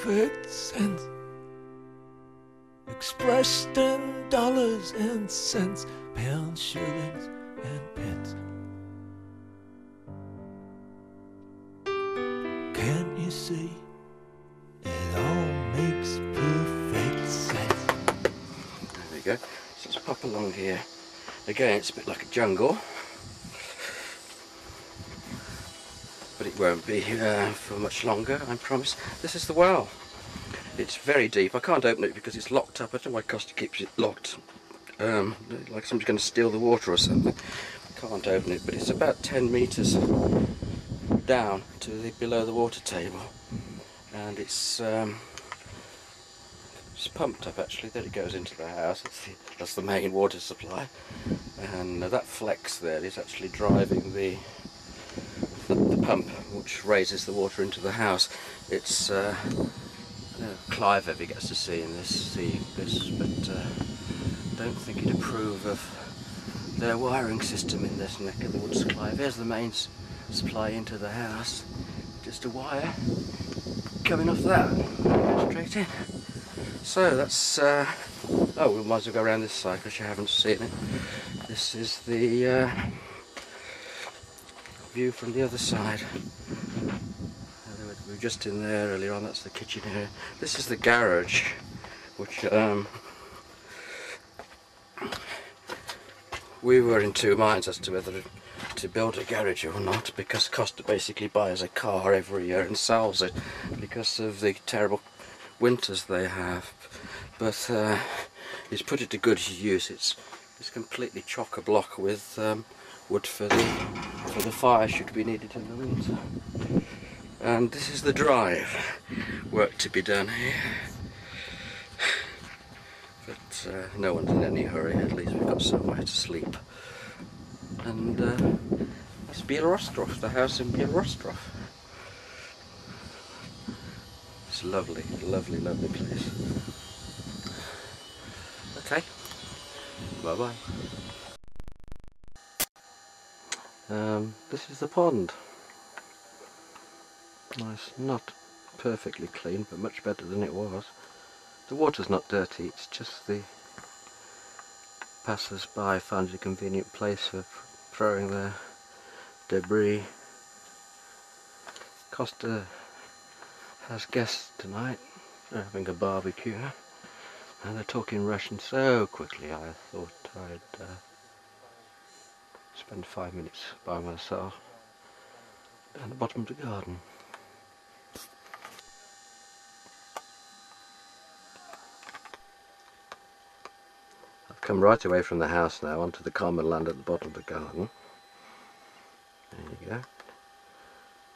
perfect sense, expressed in dollars and cents, pounds, shillings, and pence. Can't you see? It all makes perfect sense. There we go. So let's pop along here. Again, it's a bit like a jungle, but it won't be for much longer, I promise. This is the well. It's very deep. I can't open it because it's locked up. I don't know why Costa keeps it locked. Like somebody's going to steal the water or something. Can't open it, but it's about 10 metres down to below the water table, and it's pumped up actually. There it goes into the house. That's the main water supply, and that flex there is actually driving the pump which raises the water into the house. It's Clive ever gets to see this, but don't think he'd approve of their wiring system in this neck of the woods. Clive, here's the main supply into the house, just a wire coming off that straight in. So that's oh, we might as well go around this side because you haven't seen it. This is the view from the other side. We were just in there earlier on. That's the kitchen here. This is the garage, which we were in two minds as to whether to build a garage or not, because Costa basically buys a car every year and sells it because of the terrible winters they have. But he's put it to good use. It's completely chock-a-block with wood for the fire should be needed in the winter. And this is the drive. Work to be done here. But no one's in any hurry. At least we've got somewhere to sleep. And that's Byeloostrov, the house in Byeloostrov. It's a lovely, lovely, lovely place. Okay, bye-bye. This is the pond. Nice, not perfectly clean, but much better than it was. The water's not dirty, it's just the passers-by find it a convenient place for throwing their debris. Costa has guests tonight. They're having a barbecue, and they're talking Russian so quickly I thought I'd spend 5 minutes by myself down the bottom of the garden. I've come right away from the house now onto the common land at the bottom of the garden. There you go.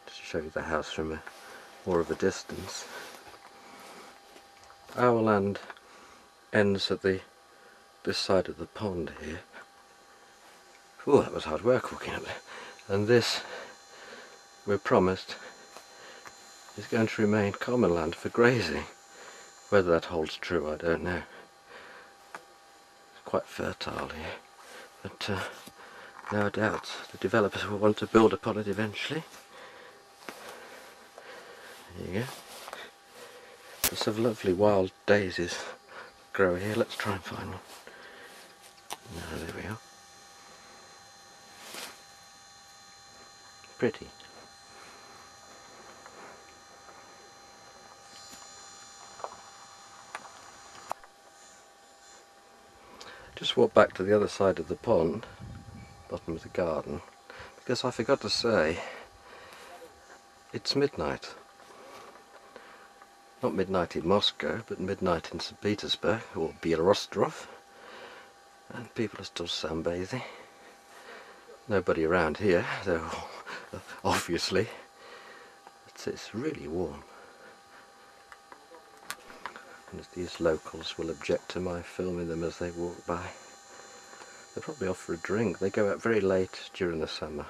Just to show you the house from more of a distance. Our land ends at this side of the pond here. Oh, that was hard work walking up there. And this, we're promised, is going to remain common land for grazing. Whether that holds true, I don't know. It's quite fertile here, but no doubt the developers will want to build upon it eventually. There you go. Lots of lovely wild daisies grow here. Let's try and find one. No, there we are. Pretty. Just walk back to the other side of the pond, bottom of the garden, because I forgot to say it's midnight. Not midnight in Moscow, but midnight in St. Petersburg, or Byeloostrov, and people are still sunbathing. Nobody around here, though, obviously. It's really warm. And these locals will object to my filming them as they walk by. They'll probably offer a drink. They go out very late during the summer,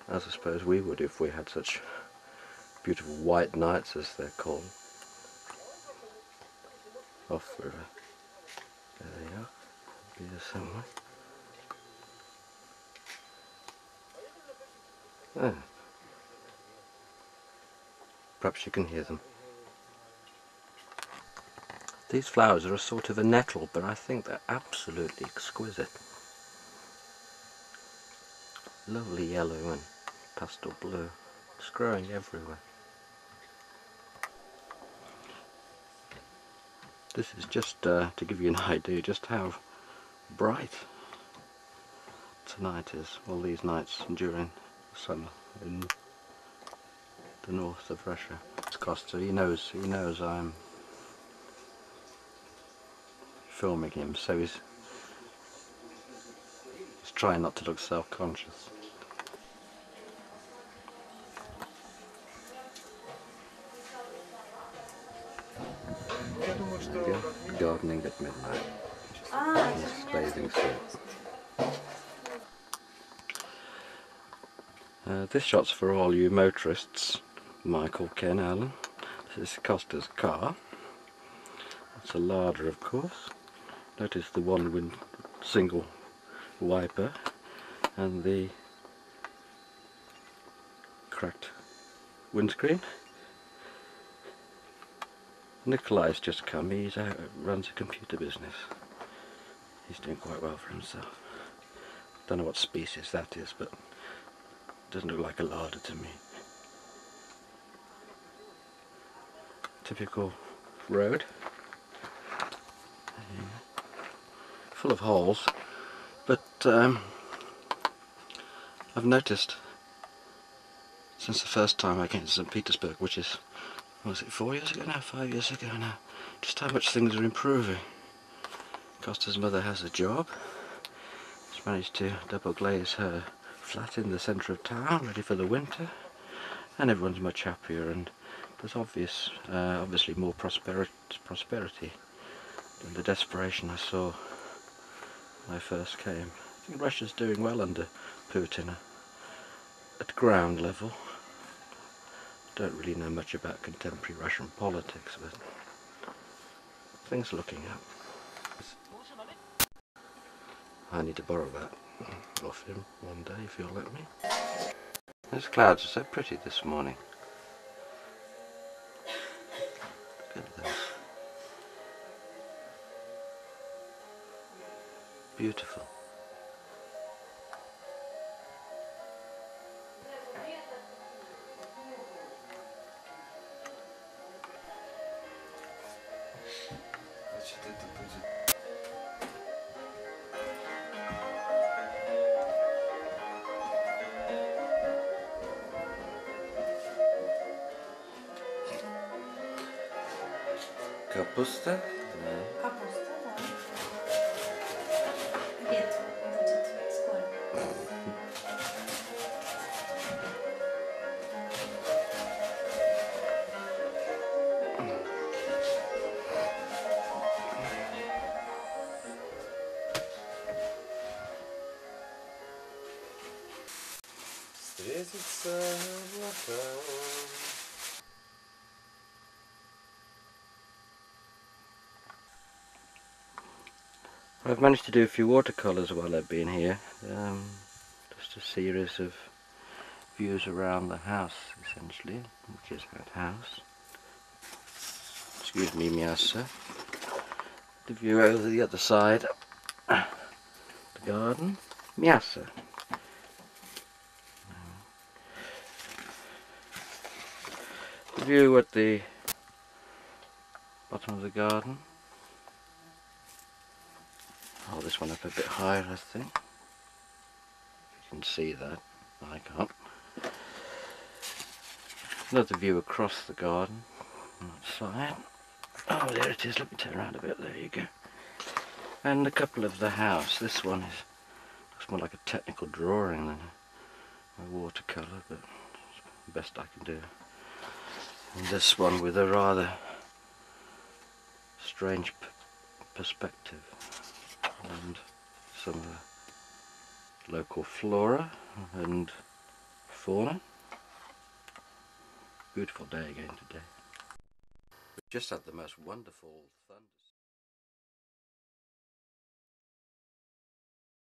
as I suppose we would if we had such beautiful white nights, as they're called. Off for there they are. Be there somewhere. Ah. Perhaps you can hear them. These flowers are a sort of a nettle, but I think they're absolutely exquisite. Lovely yellow and pastel blue. It's growing everywhere. This is just to give you an idea just how bright tonight is, all these nights during summer in the north of Russia. It's Costa, he knows I'm filming him, so he's trying not to look self-conscious. There you go, gardening at midnight. Nice bathing suit. This shot's for all you motorists. Michael, Ken, Alan. This is Costa's car. It's a larder, of course. Notice the one single wiper and the cracked windscreen. Nikolai's just come. He's out, runs a computer business. He's doing quite well for himself. Don't know what species that is, but it doesn't look like a larder to me. Typical road. Full of holes, but I've noticed since the first time I came to St. Petersburg, which is, was it 4 years ago now, 5 years ago now, just how much things are improving. Costa's mother has a job. She's managed to double glaze her flat in the centre of town, ready for the winter, and everyone's much happier, and there's obviously more prosperity than the desperation I saw when I first came. I think Russia's doing well under Putin at ground level. Don't really know much about contemporary Russian politics, but things are looking up. I need to borrow that off him one day if you'll let me. Those clouds are so pretty this morning. Look at this. Beautiful. Kapusta? No. Kapusta, да. Обед, будет скоро. Встретиться облака. I've managed to do a few watercolours while I've been here. Just a series of views around the house, essentially, which is that house. Excuse me, miasa. The view over the other side, the garden, miasa. The view at the bottom of the garden. Hold this one up a bit higher, I think. You can see that. I can't. Another view across the garden on that side. Oh, there it is. Let me turn around a bit. There you go. And a couple of the house. This one looks more like a technical drawing than a watercolour, but it's the best I can do. And this one with a rather strange perspective. And some of the local flora and fauna. Beautiful day again today. We've just had the most wonderful thunder.